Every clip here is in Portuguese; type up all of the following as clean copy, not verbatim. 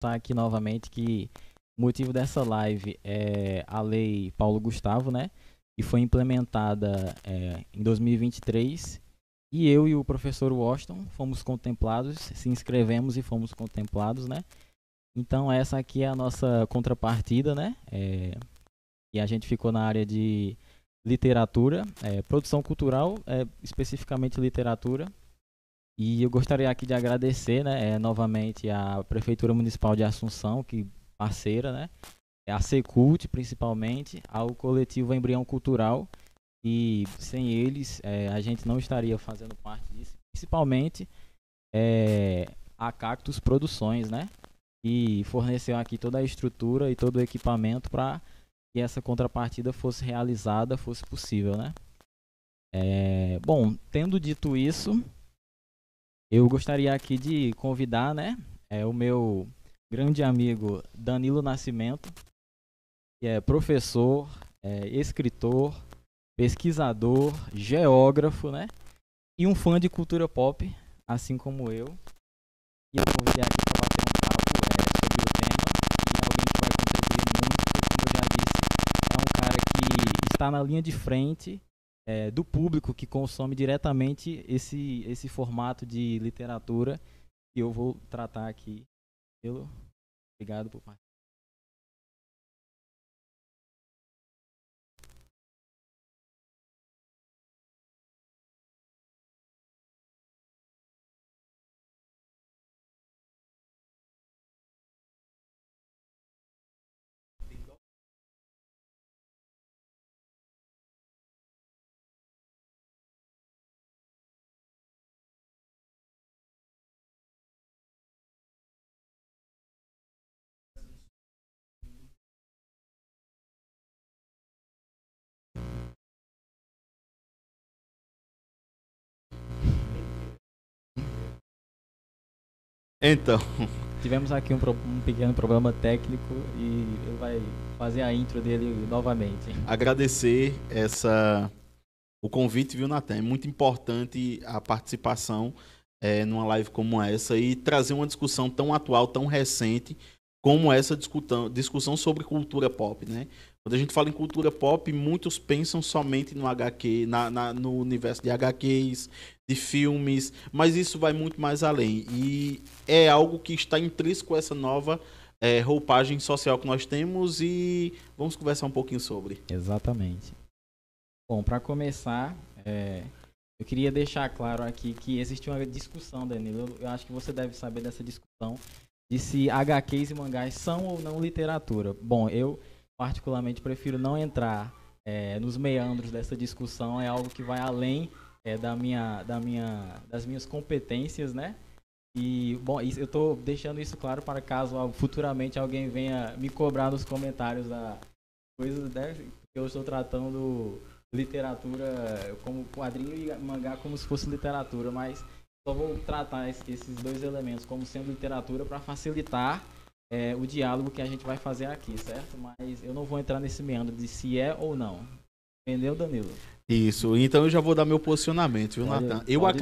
Tá aqui novamente que o motivo dessa live é a Lei Paulo Gustavo, né? Que foi implementada em 2023 e eu e o professor Washington fomos contemplados, se inscrevemos e fomos contemplados, né? Então essa aqui é a nossa contrapartida, né? E a gente ficou na área de literatura, produção cultural, especificamente literatura. E eu gostaria aqui de agradecer, né, novamente a Prefeitura Municipal de Assunção, que parceira, né, a Secult principalmente, ao coletivo Embrião Cultural, e sem eles a gente não estaria fazendo parte disso, principalmente a Cactus Produções, né, que forneceu aqui toda a estrutura e todo o equipamento para que essa contrapartida fosse realizada, fosse possível, né. Bom, tendo dito isso, eu gostaria aqui de convidar, né, o meu grande amigo Danilo Nascimento, que é professor, escritor, pesquisador, geógrafo, né, e um fã de cultura pop, assim como eu. E eu convidei aqui para bater um papo sobre o tema, e alguém que vai contribuir muito, porque, como eu já disse, é um cara que está na linha de frente do público que consome diretamente esse formato de literatura que eu vou tratar aqui. Obrigado por participar. Então, Tivemos aqui um pequeno problema técnico e ele vai fazer a intro dele novamente. agradecer o convite, viu, Natan? É muito importante a participação numa live como essa e trazer uma discussão tão atual, tão recente, como essa discussão sobre cultura pop, né? Quando a gente fala em cultura pop, muitos pensam somente no HQ, no universo de HQs, de filmes, mas isso vai muito mais além. E é algo que está intrínseco a essa nova roupagem social que nós temos e vamos conversar um pouquinho sobre. Exatamente. Bom, para começar, eu queria deixar claro aqui que existe uma discussão, Danilo. Eu acho que você deve saber dessa discussão de se HQs e mangás são ou não literatura. Bom, eu particularmente prefiro não entrar nos meandros dessa discussão. É algo que vai além das minhas competências, né? E, bom, eu estou deixando isso claro para caso futuramente alguém venha me cobrar nos comentários da coisa, né? Que eu estou tratando literatura como quadrinho e mangá como se fosse literatura, mas só vou tratar esses dois elementos como sendo literatura para facilitar o diálogo que a gente vai fazer aqui, certo? Mas eu não vou entrar nesse meandro de se é ou não. Entendeu, Danilo? Isso, então eu já vou dar meu posicionamento, viu, Natan? Eu pode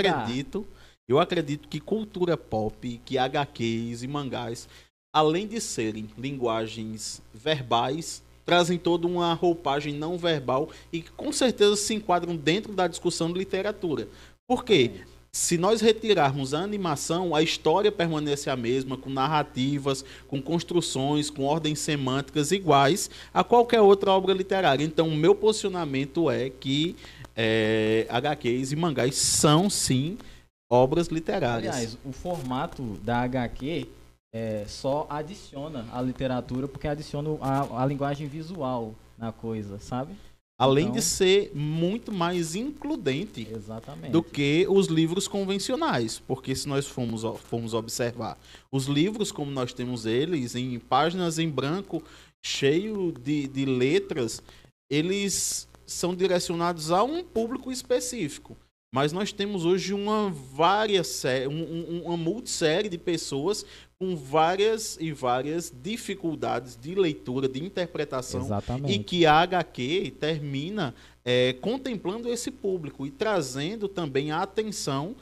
acredito que cultura pop, que HQs e mangás, além de serem linguagens verbais, trazem toda uma roupagem não verbal e que com certeza se enquadram dentro da discussão de literatura. Por quê? Se nós retirarmos a animação, a história permanece a mesma, com narrativas, com construções, com ordens semânticas iguais a qualquer outra obra literária. Então, o meu posicionamento é que HQs e mangás são, sim, obras literárias. Aliás, o formato da HQ só adiciona a literatura porque adiciona a linguagem visual na coisa, sabe? Além Então, de ser muito mais includente exatamente. do que os livros convencionais. Porque se nós formos observar os livros como nós temos eles, em páginas em branco, cheio de letras, eles são direcionados a um público específico. Mas nós temos hoje uma multissérie de pessoas com várias e várias dificuldades de leitura, de interpretação. Exatamente. E que a HQ termina contemplando esse público e trazendo também a atenção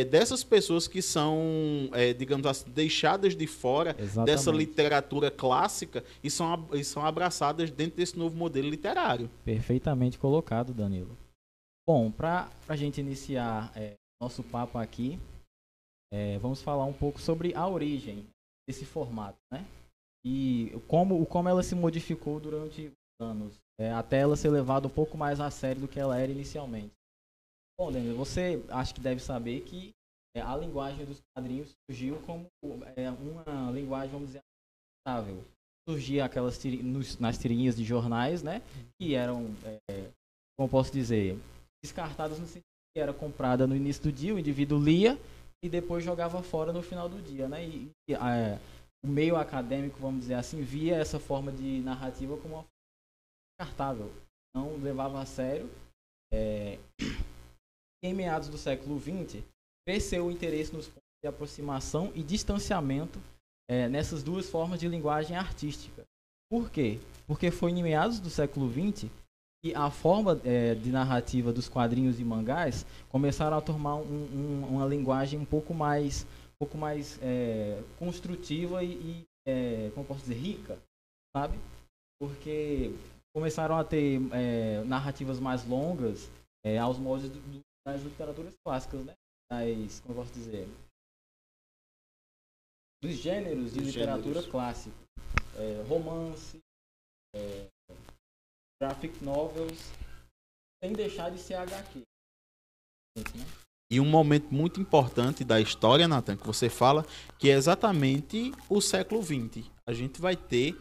dessas pessoas que são, digamos assim, deixadas de fora dessa literatura clássica e são abraçadas dentro desse novo modelo literário. Perfeitamente colocado, Danilo. Bom, para a gente iniciar nosso papo aqui, vamos falar um pouco sobre a origem desse formato, né? E como ela se modificou durante os anos, até ela ser levada um pouco mais a sério do que ela era inicialmente. Bom, Danilo, você acho que deve saber que a linguagem dos quadrinhos surgiu como uma linguagem, vamos dizer, aceitável. Surgia aquelas nas tirinhas de jornais, né? Que eram, como posso dizer, descartadas no sentido que era comprada no início do dia, o indivíduo lia e depois jogava fora no final do dia, né? O meio acadêmico, vamos dizer assim, via essa forma de narrativa como uma forma descartável, não levava a sério. Em meados do século XX, cresceu o interesse nos pontos de aproximação e distanciamento nessas duas formas de linguagem artística. Por quê? Porque foi em meados do século XX que a forma de narrativa dos quadrinhos e mangás começaram a tomar uma linguagem um pouco mais construtiva e como posso dizer, rica, sabe? Porque começaram a ter narrativas mais longas aos moldes das literaturas clássicas, né? Como eu posso dizer, dos gêneros de literatura clássica, romance, graphic novels, sem deixar de ser HQ. Né? E um momento muito importante da história, Nathan, que você fala, que é exatamente o século XX. A gente vai ter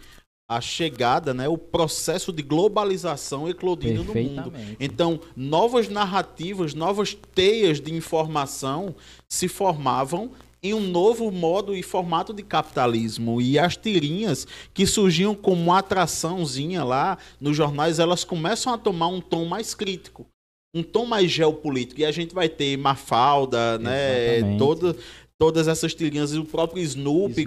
a chegada, né, o processo de globalização eclodindo no mundo. Então, novas narrativas, novas teias de informação se formavam em um novo modo e formato de capitalismo. E as tirinhas que surgiam como uma atraçãozinha lá nos jornais, elas começam a tomar um tom mais crítico, um tom mais geopolítico. E a gente vai ter Mafalda, né, todas essas tirinhas, e o próprio Snoopy.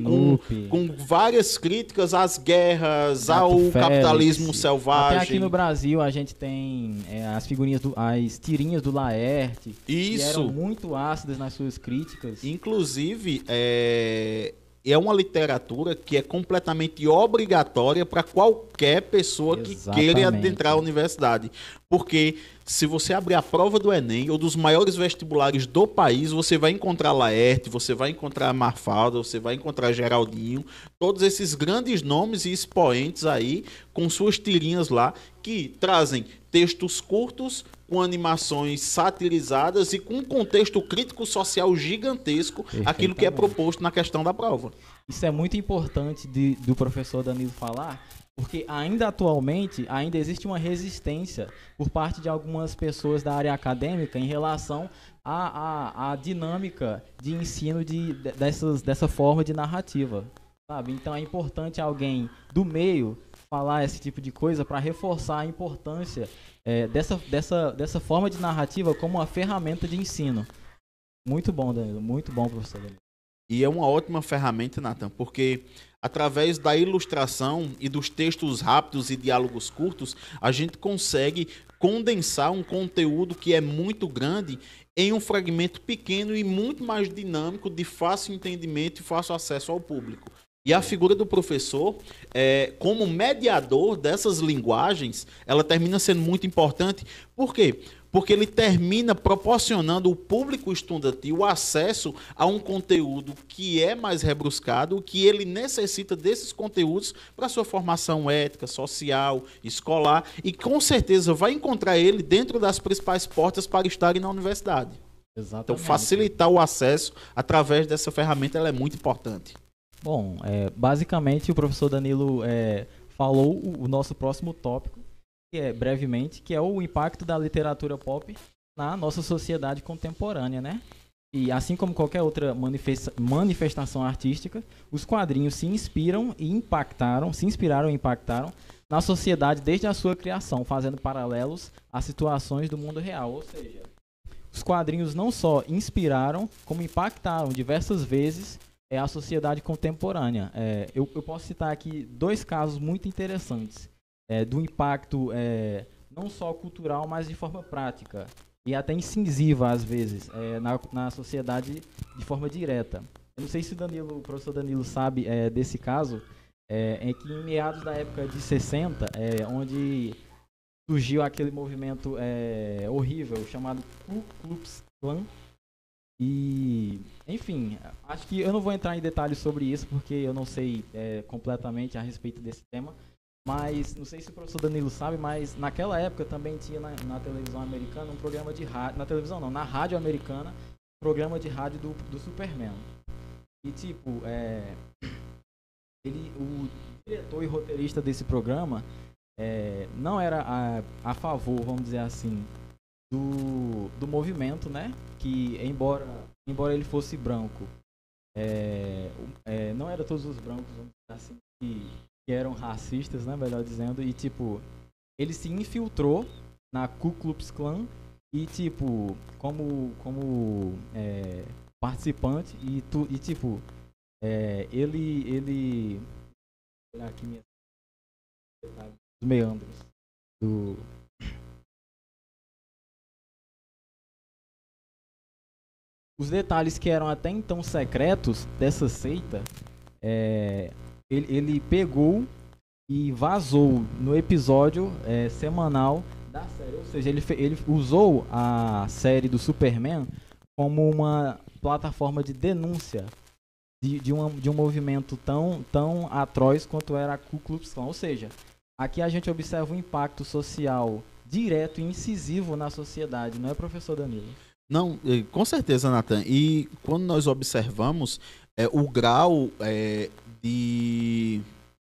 Com várias críticas às guerras, ao capitalismo selvagem. Até aqui no Brasil a gente tem as figurinhas, as tirinhas do Laerte, que eram muito ácidas nas suas críticas. Inclusive, é uma literatura que é completamente obrigatória para qualquer pessoa que queira adentrar a universidade. Porque se você abrir a prova do Enem ou dos maiores vestibulares do país, você vai encontrar Laerte, você vai encontrar Mafalda, você vai encontrar Geraldinho, todos esses grandes nomes e expoentes aí, com suas tirinhas lá, que trazem textos curtos, com animações satirizadas e com um contexto crítico social gigantesco, aquilo que é proposto na questão da prova. Isso é muito importante do professor Danilo falar, porque atualmente existe uma resistência por parte de algumas pessoas da área acadêmica em relação à dinâmica de ensino dessa forma de narrativa, sabe? Então é importante alguém do meio falar esse tipo de coisa para reforçar a importância dessa forma de narrativa como uma ferramenta de ensino. Muito bom, Danilo. Muito bom, professor Danilo. E é uma ótima ferramenta, Nathan, porque através da ilustração e dos textos rápidos e diálogos curtos, a gente consegue condensar um conteúdo que é muito grande em um fragmento pequeno e muito mais dinâmico, de fácil entendimento e fácil acesso ao público. E a figura do professor, como mediador dessas linguagens, ela termina sendo muito importante. Por quê? Porque ele termina proporcionando ao público estudantil o acesso a um conteúdo que é mais rebruscado, que ele necessita desses conteúdos para sua formação ética, social, escolar, e com certeza vai encontrar ele dentro das principais portas para estarem na universidade. Exatamente. Então, facilitar o acesso através dessa ferramenta ela é muito importante. Bom, basicamente o professor Danilo falou o nosso próximo tópico, brevemente, que é o impacto da literatura pop na nossa sociedade contemporânea, né? E assim como qualquer outra manifestação artística, os quadrinhos se inspiraram e impactaram na sociedade desde a sua criação, fazendo paralelos às situações do mundo real. Ou seja, os quadrinhos não só inspiraram, como impactaram diversas vezes a sociedade contemporânea. Eu posso citar aqui dois casos muito interessantes do impacto não só cultural, mas de forma prática. e até incisiva às vezes na sociedade de forma direta. Eu não sei se o professor Danilo sabe desse caso, é que em meados da época de 60, onde surgiu aquele movimento horrível chamado Ku Klux Klan. E, enfim, acho que eu não vou entrar em detalhes sobre isso, porque eu não sei completamente a respeito desse tema. Mas, não sei se o professor Danilo sabe, mas naquela época também tinha na televisão americana um programa de rádio, na televisão não, na rádio americana, um programa de rádio do Superman. E, tipo, o diretor e roteirista desse programa não era a favor, vamos dizer assim, do movimento, né? Que embora ele fosse branco, não era todos os brancos, vamos dizer assim, que eram racistas, né? Melhor dizendo, e tipo, ele se infiltrou na Ku Klux Klan e tipo, como participante e tipo, ele olha aqui os meandros do os detalhes que eram até então secretos dessa seita, ele pegou e vazou no episódio semanal da série. Ou seja, ele usou a série do Superman como uma plataforma de denúncia de um movimento tão atroz quanto era a Ku Klux Klan. Ou seja, aqui a gente observa um impacto social direto e incisivo na sociedade, não é, professor Danilo? Não, com certeza, Nathan. E quando nós observamos o grau de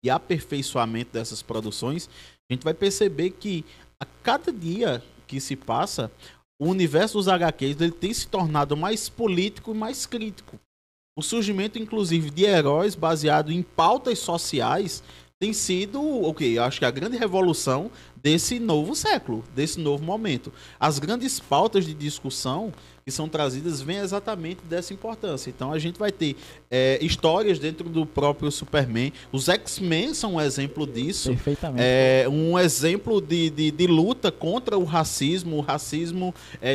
aperfeiçoamento dessas produções, a gente vai perceber que a cada dia que se passa, o universo dos HQs ele tem se tornado mais político e mais crítico. O surgimento, inclusive, de heróis baseado em pautas sociais tem sido, acho que a grande revolução desse novo século, desse novo momento. As grandes pautas de discussão que são trazidas vêm exatamente dessa importância. Então a gente vai ter histórias dentro do próprio Superman. Os X-Men são um exemplo disso. Perfeitamente. Um exemplo de luta contra o racismo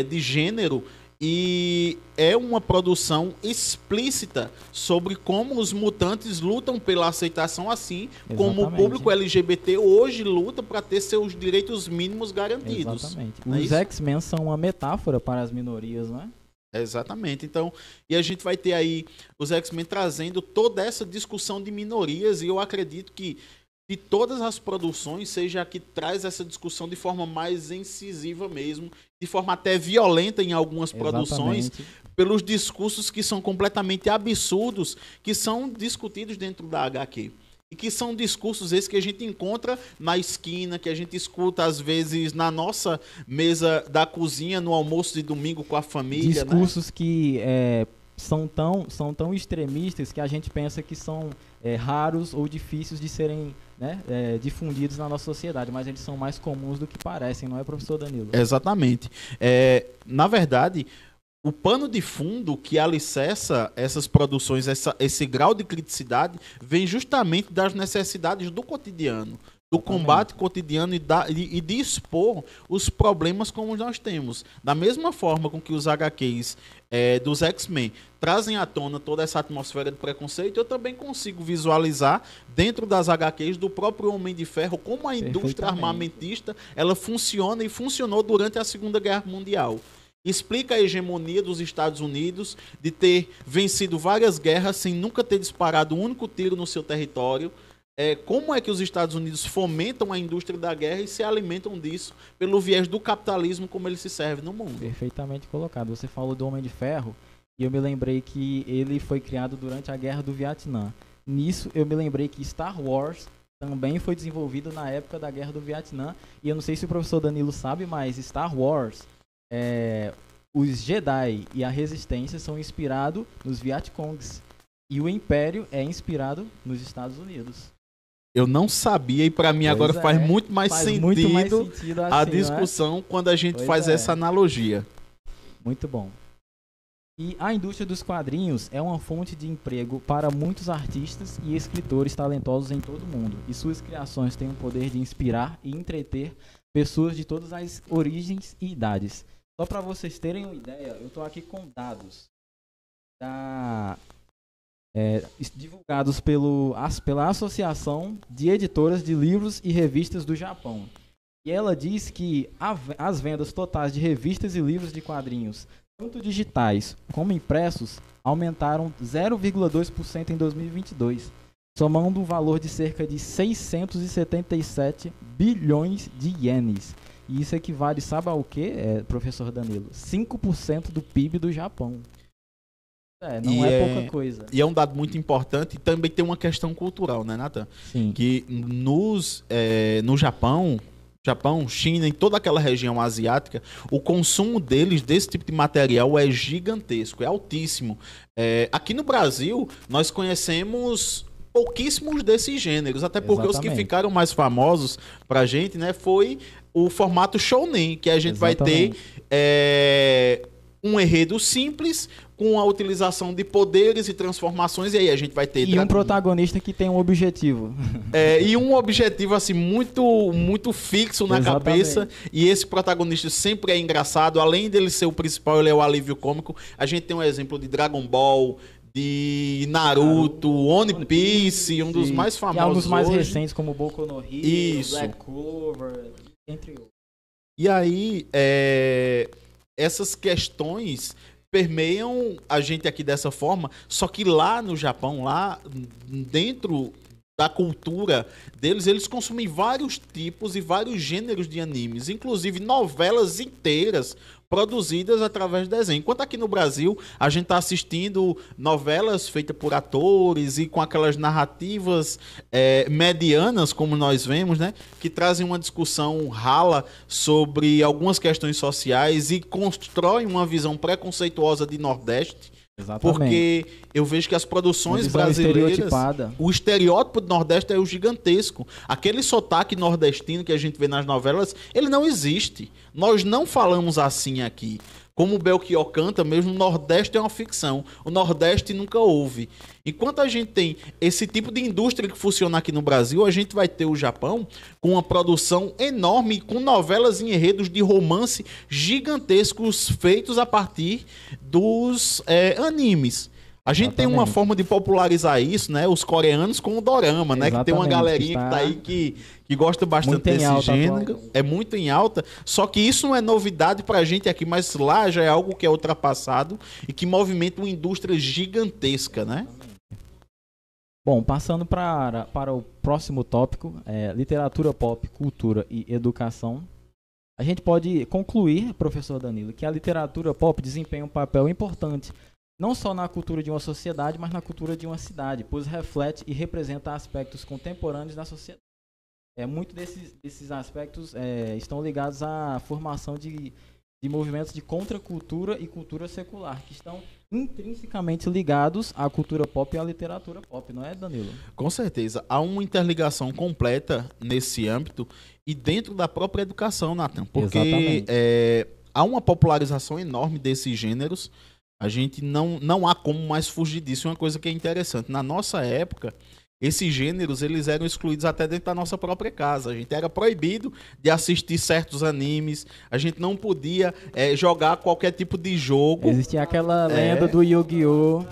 de gênero. E é uma produção explícita sobre como os mutantes lutam pela aceitação, assim como o público LGBT hoje luta para ter seus direitos mínimos garantidos. Exatamente. Os X-Men são uma metáfora para as minorias, não é? Exatamente. Então, e a gente vai ter aí os X-Men trazendo toda essa discussão de minorias, e eu acredito que de todas as produções, seja a que traz essa discussão de forma mais incisiva mesmo, de forma até violenta em algumas produções, pelos discursos que são completamente absurdos, que são discutidos dentro da HQ. E que são discursos esses que a gente encontra na esquina, que a gente escuta às vezes na nossa mesa da cozinha, no almoço de domingo com a família. Discursos, né? Que são tão extremistas que a gente pensa que são raros ou difíceis de serem, né, difundidos na nossa sociedade, mas eles são mais comuns do que parecem, não é, professor Danilo? Exatamente. Na verdade, o pano de fundo que alicerça essas produções, esse grau de criticidade, vem justamente das necessidades do cotidiano, do combate cotidiano e de expor os problemas como nós temos. Da mesma forma com que os HQs dos X-Men trazem à tona toda essa atmosfera de preconceito, eu também consigo visualizar dentro das HQs do próprio Homem de Ferro como a indústria armamentista ela funciona e funcionou durante a Segunda Guerra Mundial. Explica a hegemonia dos Estados Unidos de ter vencido várias guerras sem nunca ter disparado um único tiro no seu território. Como é que os Estados Unidos fomentam a indústria da guerra e se alimentam disso pelo viés do capitalismo como ele se serve no mundo. Perfeitamente colocado. Você falou do Homem de Ferro e eu me lembrei que ele foi criado durante a Guerra do Vietnã. Nisso eu me lembrei que Star Wars também foi desenvolvido na época da Guerra do Vietnã. E eu não sei se o professor Danilo sabe, mas Star Wars, os Jedi e a Resistência são inspirados nos Vietcongs. E o Império é inspirado nos Estados Unidos. Eu não sabia e para mim agora faz muito mais sentido assim, a discussão quando a gente faz essa analogia. Muito bom. E a indústria dos quadrinhos é uma fonte de emprego para muitos artistas e escritores talentosos em todo o mundo. E suas criações têm o poder de inspirar e entreter pessoas de todas as origens e idades. Só para vocês terem uma ideia, eu estou aqui com dados divulgados pela Associação de Editoras de Livros e Revistas do Japão. E ela diz que as vendas totais de revistas e livros de quadrinhos, tanto digitais como impressos, aumentaram 0,2% em 2022, somando um valor de cerca de 677 bilhões de ienes. E isso equivale, sabe ao quê, professor Danilo? 5% do PIB do Japão. Não é pouca coisa. E é um dado muito importante, e também tem uma questão cultural, né, Nathan? Sim. Que no Japão, China, em toda aquela região asiática, o consumo deles desse tipo de material é gigantesco, é altíssimo. Aqui no Brasil, nós conhecemos pouquíssimos desses gêneros, até porque os que ficaram mais famosos pra gente, né, foi o formato shounen, que a gente vai ter um enredo simples, com a utilização de poderes e transformações, e aí a gente vai ter... E um protagonista que tem um objetivo. E um objetivo, assim, muito, muito fixo na cabeça, e esse protagonista sempre é engraçado, além dele ser o principal, ele é o alívio cômico. A gente tem um exemplo de Dragon Ball, de Naruto, One Piece, um dos mais famosos. E alguns mais hoje. recentes, como Boku no Hero, Black Clover, entre outros. E aí, essas questões permeiam a gente aqui dessa forma, só que lá no Japão, lá dentro da cultura deles, eles consumem vários tipos e vários gêneros de animes, inclusive novelas inteiras produzidas através de desenho. Enquanto aqui no Brasil, a gente está assistindo novelas feitas por atores e com aquelas narrativas medianas, como nós vemos, né? Que trazem uma discussão rala sobre algumas questões sociais e constroem uma visão preconceituosa de Nordeste. Exatamente. Porque eu vejo que as produções brasileiras, o estereótipo do Nordeste é o gigantesco. Aquele sotaque nordestino que a gente vê nas novelas, ele não existe. Nós não falamos assim aqui. Como o Belchior canta, mesmo o Nordeste é uma ficção. O Nordeste nunca houve. Enquanto a gente tem esse tipo de indústria que funciona aqui no Brasil, a gente vai ter o Japão com uma produção enorme, com novelas e enredos de romance gigantescos feitos a partir dos animes. A gente tem uma forma de popularizar isso, né? Os coreanos com o dorama, né? Que tem uma galerinha que tá aí que gosta bastante desse gênero. É muito em alta. Só que isso não é novidade pra gente aqui, mas lá já é algo que é ultrapassado e que movimenta uma indústria gigantesca, né? Bom, passando para o próximo tópico, literatura pop, cultura e educação. A gente pode concluir, professor Danilo, que a literatura pop desempenha um papel importante não só na cultura de uma sociedade, mas na cultura de uma cidade, pois reflete e representa aspectos contemporâneos da sociedade. Muitos desses aspectos estão ligados à formação de movimentos de contracultura e cultura secular, que estão intrinsecamente ligados à cultura pop e à literatura pop, não é, Danilo? Com certeza. Há uma interligação completa nesse âmbito e dentro da própria educação, Nathan, porque há uma popularização enorme desses gêneros. A gente não há como mais fugir disso. Uma coisa que é interessante, na nossa época, esses gêneros eles eram excluídos até dentro da nossa própria casa. A gente era proibido de assistir certos animes, a gente não podia jogar qualquer tipo de jogo. Existia aquela lenda do Yu-Gi-Oh!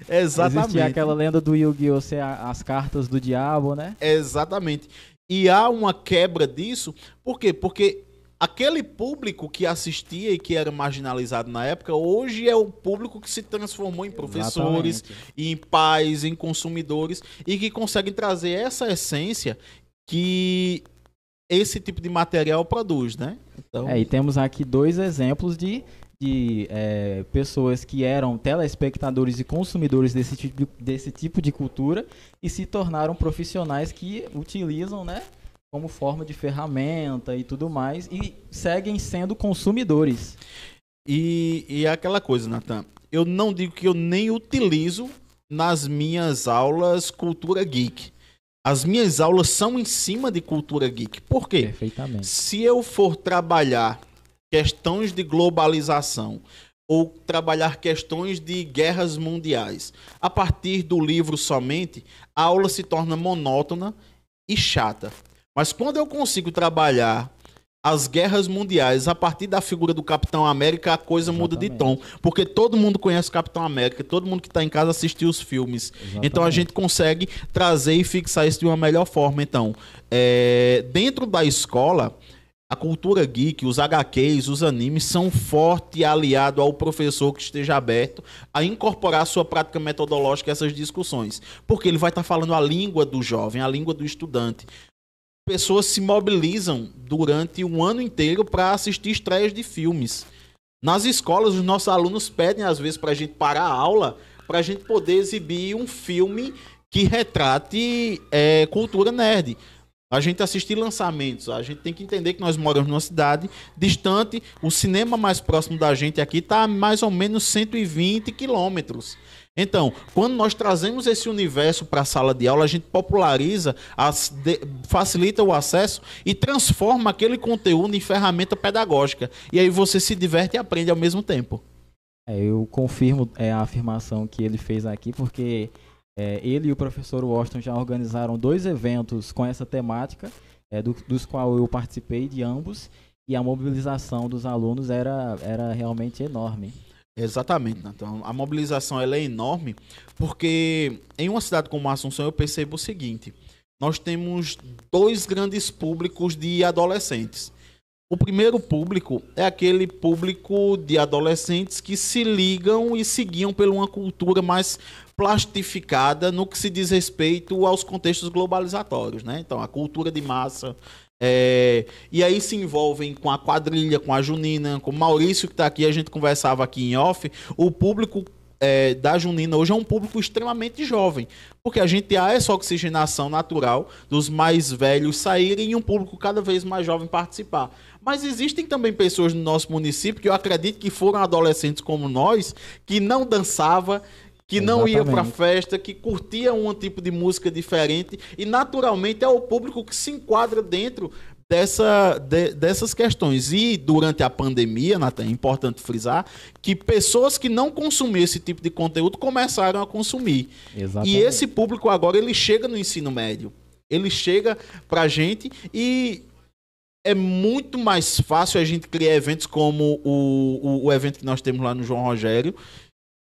Exatamente. Existia aquela lenda do Yu-Gi-Oh! Ser as cartas do diabo, né? Exatamente. E há uma quebra disso. Por quê? Porque aquele público que assistia e que era marginalizado na época, hoje é o público que se transformou em professores, em pais, em consumidores, e que conseguem trazer essa essência que esse tipo de material produz, né? Então... e temos aqui dois exemplos de pessoas que eram telespectadores e consumidores desse tipo de cultura e se tornaram profissionais que utilizam, né, como forma de ferramenta e tudo mais, e seguem sendo consumidores. E é aquela coisa, Nathan, eu não digo que eu nem utilizo nas minhas aulas cultura geek. As minhas aulas são em cima de cultura geek. Por quê? Perfeitamente. Se eu for trabalhar questões de globalização ou trabalhar questões de guerras mundiais a partir do livro somente, a aula se torna monótona e chata. Mas quando eu consigo trabalhar as guerras mundiais, a partir da figura do Capitão América, a coisa muda de tom. Porque todo mundo conhece o Capitão América, todo mundo que está em casa assistiu os filmes. Então a gente consegue trazer e fixar isso de uma melhor forma. Então, dentro da escola, a cultura geek, os HQs, os animes são forte aliado ao professor que esteja aberto a incorporar a sua prática metodológica a essas discussões. Porque ele vai estar falando a língua do jovem, a língua do estudante. Pessoas se mobilizam durante um ano inteiro para assistir estreias de filmes. Nas escolas, os nossos alunos pedem, às vezes, para a gente parar a aula, para a gente poder exibir um filme que retrate cultura nerd. A gente assistir lançamentos, a gente tem que entender que nós moramos numa cidade distante, o cinema mais próximo da gente aqui está a mais ou menos 120 quilômetros. Então, quando nós trazemos esse universo para a sala de aula, a gente populariza, facilita o acesso e transforma aquele conteúdo em ferramenta pedagógica. E aí você se diverte e aprende ao mesmo tempo. Eu confirmo a afirmação que ele fez aqui, porque ele e o professor Washington já organizaram 2 eventos com essa temática, dos quais eu participei de ambos, e a mobilização dos alunos era realmente enorme. Exatamente, então a mobilização ela é enorme, porque em uma cidade como Assunção eu percebo o seguinte: nós temos 2 grandes públicos de adolescentes. O primeiro público é aquele público de adolescentes que se ligam e se guiam por uma cultura mais plastificada no que se diz respeito aos contextos globalizatórios, né? Então, a cultura de massa. E aí se envolvem com a quadrilha, com a junina, com o Maurício que está aqui, a gente conversava aqui em off. O público da junina hoje é um público extremamente jovem, porque a gente há essa oxigenação natural dos mais velhos saírem e um público cada vez mais jovem participar. Mas existem também pessoas no nosso município que eu acredito que foram adolescentes como nós, que não dançava, que não ia para festa, que curtia um tipo de música diferente, e naturalmente é o público que se enquadra dentro dessas questões. E durante a pandemia, Nathan, é importante frisar que pessoas que não consumiam esse tipo de conteúdo começaram a consumir. Exatamente. E esse público agora ele chega no ensino médio, ele chega para a gente e é muito mais fácil a gente criar eventos como o evento que nós temos lá no João Rogério,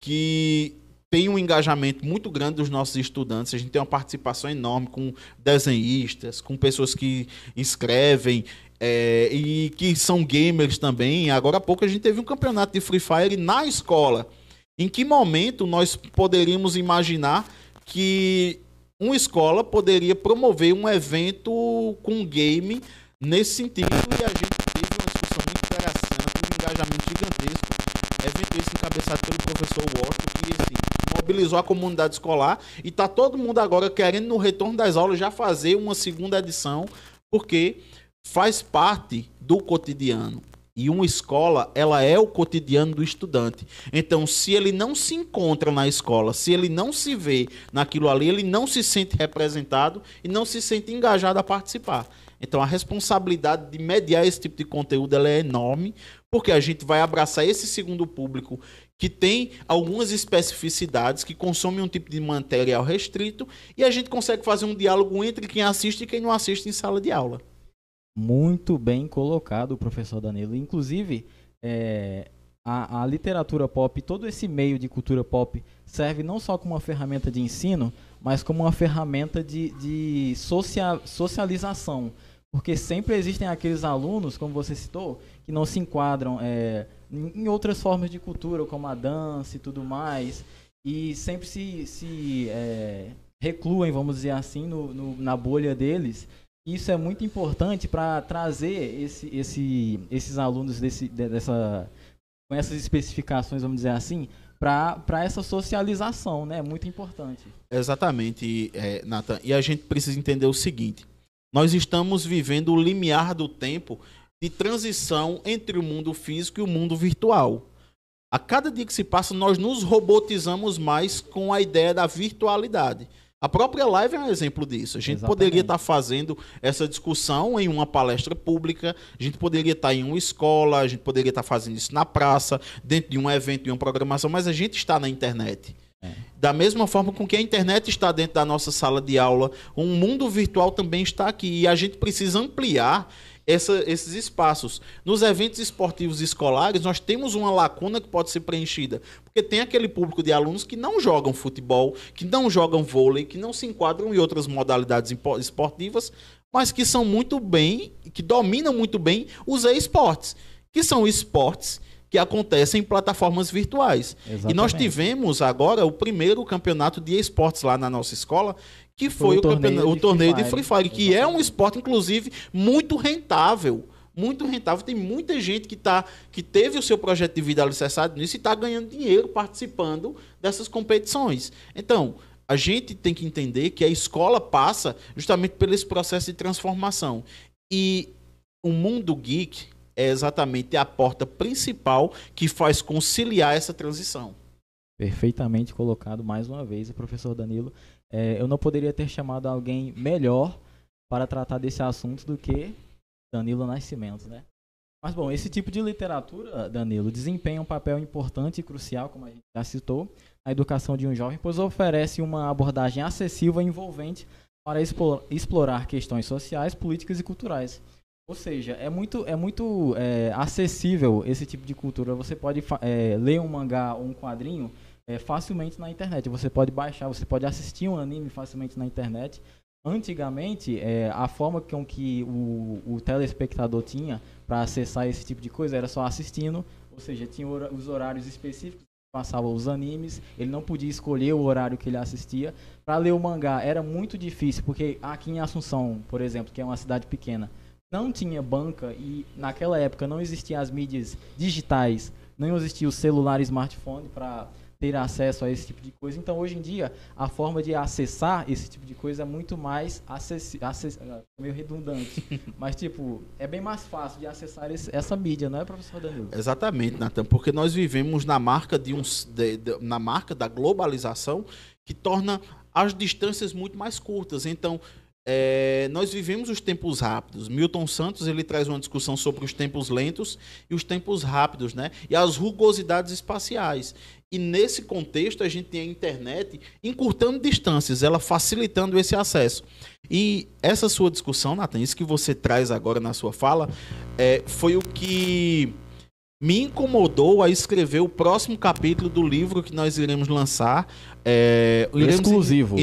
que tem um engajamento muito grande dos nossos estudantes. A gente tem uma participação enorme com desenhistas, com pessoas que escrevem e que são gamers também. Agora há pouco a gente teve um campeonato de Free Fire na escola. Em que momento nós poderíamos imaginar que uma escola poderia promover um evento com game nesse sentido? E a gente teve uma discussão muito interessante, um engajamento gigantesco. Evento esse encabeçado pelo professor Washington, que assim, mobilizou a comunidade escolar, e está todo mundo agora querendo, no retorno das aulas, já fazer uma segunda edição, porque faz parte do cotidiano. E uma escola, ela é o cotidiano do estudante. Então, se ele não se encontra na escola, se ele não se vê naquilo ali, ele não se sente representado e não se sente engajado a participar. Então, a responsabilidade de mediar esse tipo de conteúdo ela é enorme, porque a gente vai abraçar esse segundo público que tem algumas especificidades, que consome um tipo de material restrito, e a gente consegue fazer um diálogo entre quem assiste e quem não assiste em sala de aula. Muito bem colocado, professor Danilo. Inclusive, a literatura pop, todo esse meio de cultura pop, serve não só como uma ferramenta de ensino, mas como uma ferramenta de socialização. Porque sempre existem aqueles alunos, como você citou, que não se enquadram em outras formas de cultura, como a dança e tudo mais, e sempre se recluem, vamos dizer assim, na bolha deles. Isso é muito importante para trazer esses alunos com essas especificações, vamos dizer assim, para essa socialização, né? É muito importante. Exatamente, Nathan. E a gente precisa entender o seguinte: nós estamos vivendo o limiar do tempo de transição entre o mundo físico e o mundo virtual. A cada dia que se passa, nós nos robotizamos mais com a ideia da virtualidade. A própria live é um exemplo disso. A gente poderia estar fazendo essa discussão em uma palestra pública, a gente poderia estar em uma escola, a gente poderia estar fazendo isso na praça, dentro de um evento, de uma programação, mas a gente está na internet. Da mesma forma com que a internet está dentro da nossa sala de aula, um mundo virtual também está aqui. E a gente precisa ampliar esses espaços. Nos eventos esportivos escolares, nós temos uma lacuna que pode ser preenchida, porque tem aquele público de alunos que não jogam futebol, que não jogam vôlei, que não se enquadram em outras modalidades esportivas, mas que são muito bem, que dominam muito bem os esportes, que são esportes que acontecem em plataformas virtuais. Exatamente. E nós tivemos agora o primeiro campeonato de esportes lá na nossa escola, que foi o torneio de Free Fire, que é um esporte, inclusive, muito rentável. Muito rentável. Tem muita gente que teve o seu projeto de vida alicerçado nisso e está ganhando dinheiro participando dessas competições. Então, a gente tem que entender que a escola passa justamente por esse processo de transformação. E o mundo geek é exatamente a porta principal que faz conciliar essa transição. Perfeitamente colocado mais uma vez, o professor Danilo. Eu não poderia ter chamado alguém melhor para tratar desse assunto do que Danilo Nascimento, né? Mas, bom, esse tipo de literatura, Danilo, desempenha um papel importante e crucial, como a gente já citou, na educação de um jovem, pois oferece uma abordagem acessível e envolvente para explorar questões sociais, políticas e culturais. Ou seja, é muito acessível esse tipo de cultura. Você pode ler um mangá ou um quadrinho facilmente na internet. Você pode baixar, você pode assistir um anime facilmente na internet. Antigamente, a forma com que o telespectador tinha para acessar esse tipo de coisa era só assistindo, ou seja, tinha os horários específicos que passavam os animes, ele não podia escolher o horário que ele assistia. Para ler o mangá era muito difícil, porque aqui em Assunção, por exemplo, que é uma cidade pequena, não tinha banca e naquela época não existiam as mídias digitais, não existia o celular e smartphone para ter acesso a esse tipo de coisa. Então, hoje em dia, a forma de acessar esse tipo de coisa é muito mais meio redundante, mas é bem mais fácil de acessar essa mídia, não é, professor Danilo? Exatamente, Nathan, porque nós vivemos na marca na marca da globalização, que torna as distâncias muito mais curtas. Então, nós vivemos os tempos rápidos. Milton Santos ele traz uma discussão sobre os tempos lentos e os tempos rápidos, né? E as rugosidades espaciais. E nesse contexto a gente tem a internet encurtando distâncias, ela facilitando esse acesso. E essa sua discussão, Nathan, isso que você traz agora na sua fala, foi o que me incomodou a escrever o próximo capítulo do livro que nós iremos lançar. Exclusivo.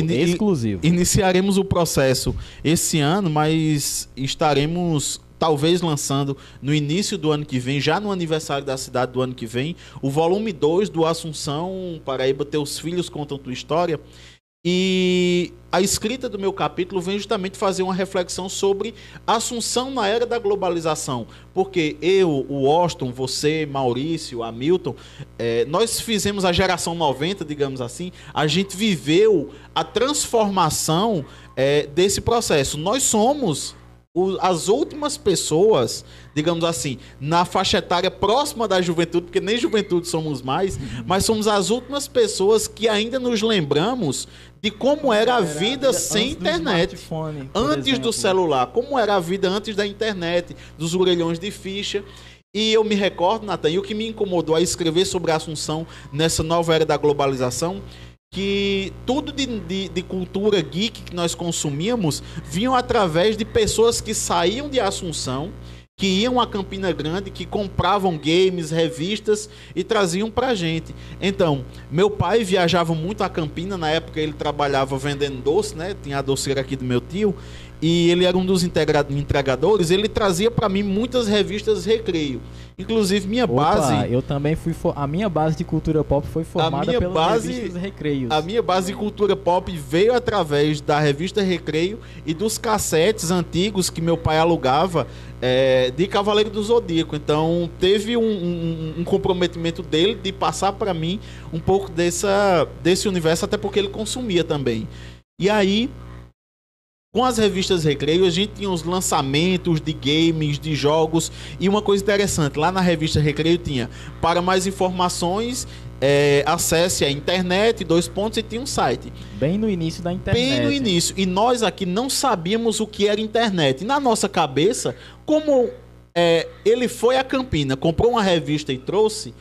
Iniciaremos o processo esse ano, mas estaremos talvez lançando no início do ano que vem, já no aniversário da cidade do ano que vem, o volume 2 do Assunção, Paraíba, Teus Filhos Contam Tua História. E a escrita do meu capítulo vem justamente fazer uma reflexão sobre Assunção na era da globalização. Porque eu, o Washington, você, Maurício, Hamilton, nós fizemos a geração 90, digamos assim, a gente viveu a transformação desse processo. Nós somos as últimas pessoas, digamos assim, na faixa etária próxima da juventude, porque nem juventude somos mais, mas somos as últimas pessoas que ainda nos lembramos de como era a vida sem internet, antes do celular, como era a vida antes da internet, dos orelhões de ficha. E eu me recordo, Nathan, e o que me incomodou a escrever sobre a Assunção nessa nova era da globalização, que tudo de cultura geek que nós consumíamos vinham através de pessoas que saíam de Assunção, que iam a Campina Grande, que compravam games, revistas e traziam pra gente. Então, meu pai viajava muito a Campina, na época ele trabalhava vendendo doce, né? Tinha a doceira aqui do meu tio, e ele era um dos entregadores, ele trazia para mim muitas revistas Recreio. Inclusive, eu também a minha base de cultura pop foi formada pelas revistas Recreios. A minha base de cultura pop veio através da revista Recreio e dos cassetes antigos que meu pai alugava de Cavaleiro do Zodíaco. Então, teve um comprometimento dele de passar para mim um pouco desse universo, até porque ele consumia também. E aí, com as revistas Recreio, a gente tinha os lançamentos de games, de jogos. E uma coisa interessante, lá na revista Recreio tinha: para mais informações, acesse a internet, e tinha um site. Bem no início da internet. Bem no início. E nós aqui não sabíamos o que era internet. E na nossa cabeça, como ele foi a Campina, comprou uma revista e trouxe,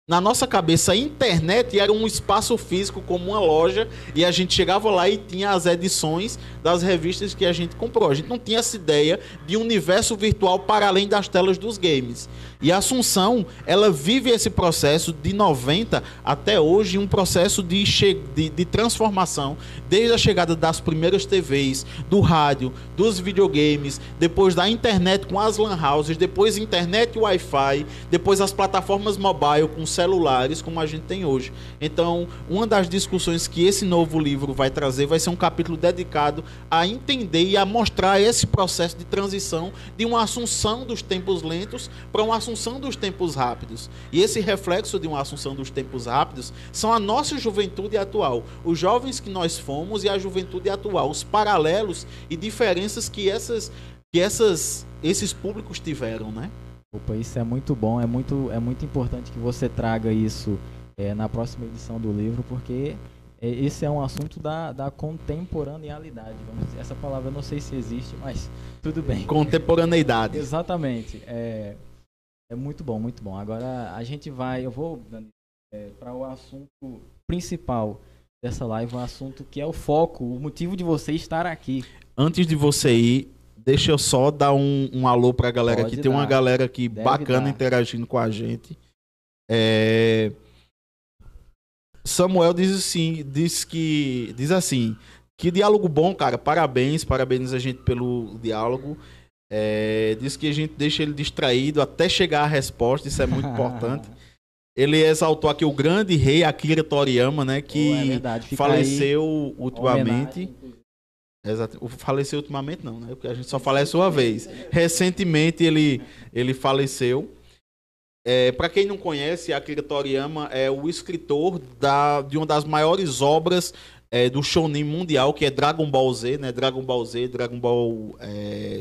Na nossa cabeça, a internet era um espaço físico como uma loja e a gente chegava lá e tinha as edições das revistas que a gente comprou. A gente não tinha essa ideia de um universo virtual para além das telas dos games. E a Assunção, ela vive esse processo de 90 até hoje, um processo de transformação, desde a chegada das primeiras TVs, do rádio, dos videogames, depois da internet com as LAN houses, depois internet e Wi-Fi, depois as plataformas mobile com celulares, como a gente tem hoje. Então, uma das discussões que esse novo livro vai trazer vai ser um capítulo dedicado a entender e a mostrar esse processo de transição de uma assunção dos tempos lentos para uma assunção dos tempos rápidos. E esse reflexo de uma assunção dos tempos rápidos são a nossa juventude atual, os jovens que nós fomos e a juventude atual, os paralelos e diferenças que esses públicos tiveram, né? Opa, isso é muito bom, é muito importante que você traga isso na próxima edição do livro, porque esse é um assunto da contemporaneidade. Vamos dizer, essa palavra eu não sei se existe, mas tudo bem. Contemporaneidade. Exatamente. É muito bom, muito bom. Agora eu vou para o assunto principal dessa live, um assunto que é o foco, o motivo de você estar aqui. Antes de você ir, deixa eu só dar um alô pra galera aqui. Tem uma galera aqui bacana interagindo com a gente. Samuel diz assim, que diálogo bom, cara. Parabéns a gente pelo diálogo. Diz que a gente deixa ele distraído até chegar a resposta, isso é muito importante. Ele exaltou aqui o grande rei Akira Toriyama, né, que faleceu ultimamente. Exato. Faleceu ultimamente não, né? Porque a gente só falece uma vez. Recentemente ele faleceu. Para quem não conhece, Akira Toriyama é o escritor de uma das maiores obras do Shonen mundial, que é Dragon Ball Z, né? Dragon Ball Z, Dragon Ball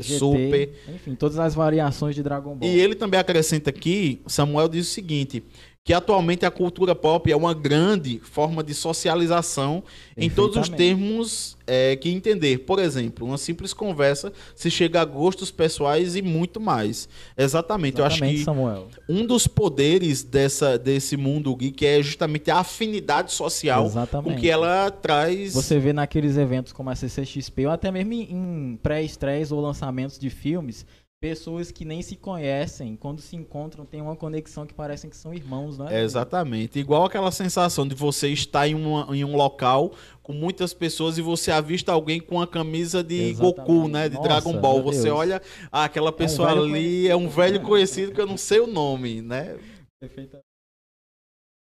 GT, Super. Enfim, todas as variações de Dragon Ball. E ele também acrescenta aqui, Samuel diz o seguinte, que atualmente a cultura pop é uma grande forma de socialização em todos os termos que entender. Por exemplo, uma simples conversa se chega a gostos pessoais e muito mais. Exatamente. Eu acho que Samuel, um dos poderes desse mundo geek é justamente a afinidade social com que ela traz. Você vê naqueles eventos como a CCXP ou até mesmo em pré-estreias ou lançamentos de filmes, pessoas que nem se conhecem, quando se encontram, tem uma conexão que parecem que são irmãos, não é? Exatamente. Igual aquela sensação de você estar em um local com muitas pessoas e você avista alguém com a camisa de Goku, né? De Dragon Ball. Você olha, aquela pessoa ali é um velho conhecido que eu não sei o nome, né? Perfeitamente.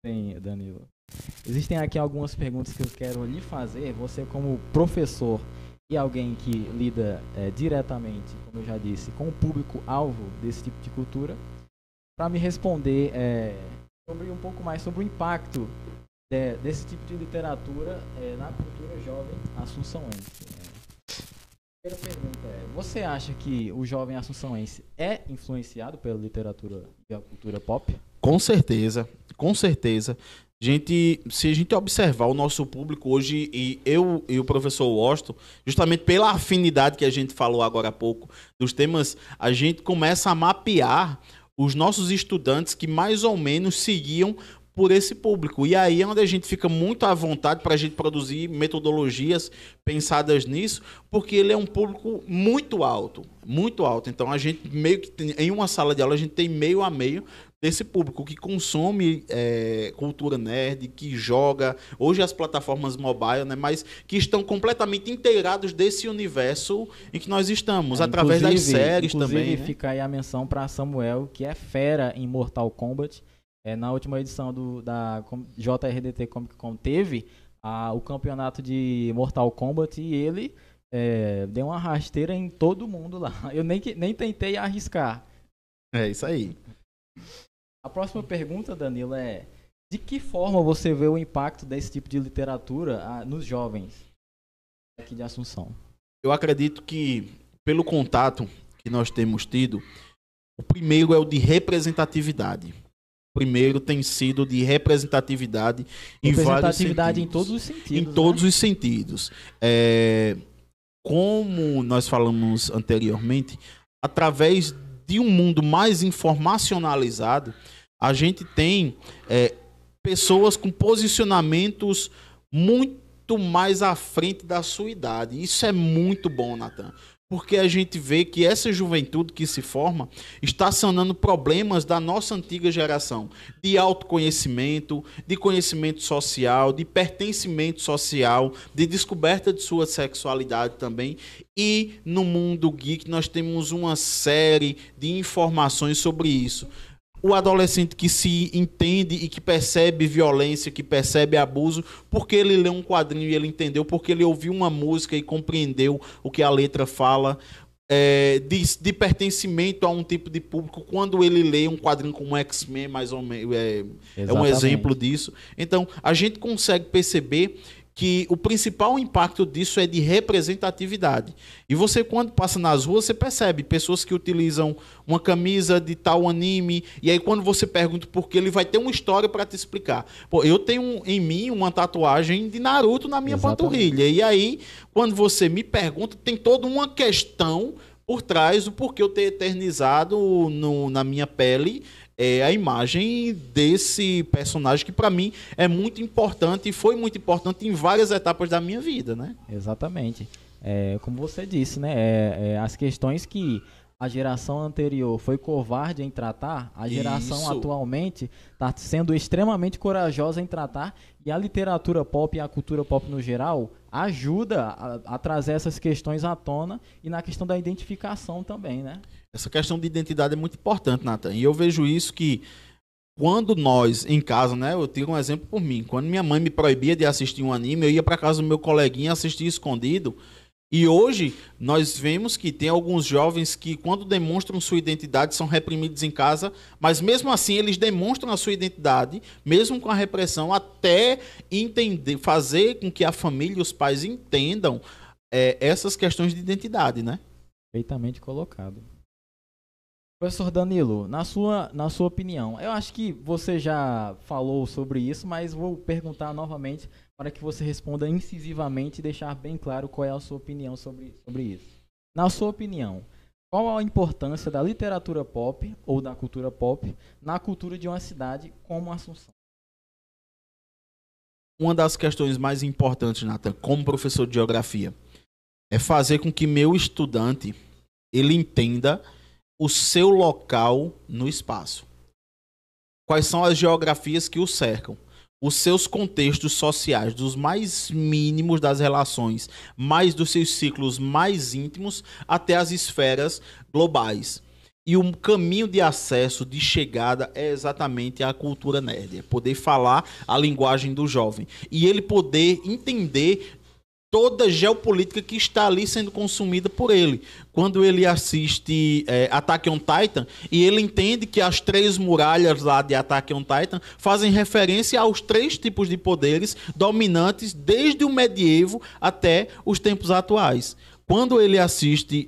Sim, Danilo. Existem aqui algumas perguntas que eu quero lhe fazer. Você, como professor e alguém que lida diretamente, como eu já disse, com o público-alvo desse tipo de cultura, para me responder sobre um pouco mais sobre o impacto desse tipo de literatura na cultura jovem assunçãoense. A primeira pergunta você acha que o jovem assunçãoense é influenciado pela literatura e a cultura pop? Com certeza, com certeza. Se a gente observar o nosso público hoje, e eu e o professor Washington, justamente pela afinidade que a gente falou agora há pouco dos temas, a gente começa a mapear os nossos estudantes que mais ou menos seguiam por esse público. E aí é onde a gente fica muito à vontade para a gente produzir metodologias pensadas nisso, porque ele é um público muito alto, muito alto. Então a gente meio que em uma sala de aula a gente tem meio a meio desse público que consome cultura nerd, que joga hoje as plataformas mobile, né, mas que estão completamente inteirados desse universo em que nós estamos, através das séries também. Inclusive, fica aí a menção para Samuel, que é fera em Mortal Kombat. Na última edição da JRDT Comic Con teve o campeonato de Mortal Kombat e ele deu uma rasteira em todo mundo lá. Eu nem tentei arriscar. É isso aí. A próxima pergunta, Danilo, de que forma você vê o impacto desse tipo de literatura nos jovens aqui de Assunção? Eu acredito que, pelo contato que nós temos tido, o primeiro é o de representatividade. O primeiro tem sido de representatividade em vários sentidos. Em todos os sentidos. Em todos os sentidos. Como nós falamos anteriormente, através de um mundo mais informacionalizado, A gente tem pessoas com posicionamentos muito mais à frente da sua idade. Isso é muito bom, Nathan. Porque a gente vê que essa juventude que se forma está sanando problemas da nossa antiga geração, de autoconhecimento, de conhecimento social, de pertencimento social, de descoberta de sua sexualidade também. E no mundo geek nós temos uma série de informações sobre isso. O adolescente que se entende e que percebe violência, que percebe abuso, porque ele lê um quadrinho e ele entendeu, porque ele ouviu uma música e compreendeu o que a letra fala, de pertencimento a um tipo de público, quando ele lê um quadrinho como X-Men, mais ou menos, é um exemplo disso. Então, a gente consegue perceber que o principal impacto disso é de representatividade. E você, quando passa nas ruas, você percebe pessoas que utilizam uma camisa de tal anime, e aí quando você pergunta por que, ele vai ter uma história para te explicar. Pô, eu tenho em mim uma tatuagem de Naruto na minha panturrilha, e aí, quando você me pergunta, tem toda uma questão por trás do porquê eu ter eternizado na minha pele a imagem desse personagem que para mim é muito importante e foi muito importante em várias etapas da minha vida, né? Exatamente. Como você disse, né? As questões que a geração anterior foi covarde em tratar, a geração atualmente está sendo extremamente corajosa em tratar, e a literatura pop e a cultura pop no geral ajuda a trazer essas questões à tona, e na questão da identificação também, né? Essa questão de identidade é muito importante, Nathan. E eu vejo isso que quando nós, em casa, né? Eu tiro um exemplo por mim. Quando minha mãe me proibia de assistir um anime, eu ia para casa do meu coleguinha assistir escondido. E hoje nós vemos que tem alguns jovens que, quando demonstram sua identidade, são reprimidos em casa, mas mesmo assim eles demonstram a sua identidade, mesmo com a repressão, até entender, fazer com que a família e os pais entendam essas questões de identidade, né? Perfeitamente colocado. Professor Danilo, na sua opinião, eu acho que você já falou sobre isso, mas vou perguntar novamente para que você responda incisivamente e deixar bem claro qual é a sua opinião sobre isso. Na sua opinião, qual a importância da literatura pop ou da cultura pop na cultura de uma cidade como Assunção? Uma das questões mais importantes, Nathan, como professor de geografia, é fazer com que meu estudante ele entenda o seu local no espaço. Quais são as geografias que o cercam? Os seus contextos sociais, dos mais mínimos das relações, mais dos seus ciclos mais íntimos, até as esferas globais. E o caminho de acesso, de chegada, é exatamente a cultura nerd. É poder falar a linguagem do jovem. E ele poder entender toda a geopolítica que está ali sendo consumida por ele. Quando ele assiste Attack on Titan, e ele entende que as 3 muralhas lá de Attack on Titan fazem referência aos 3 tipos de poderes dominantes desde o medievo até os tempos atuais. Quando ele assiste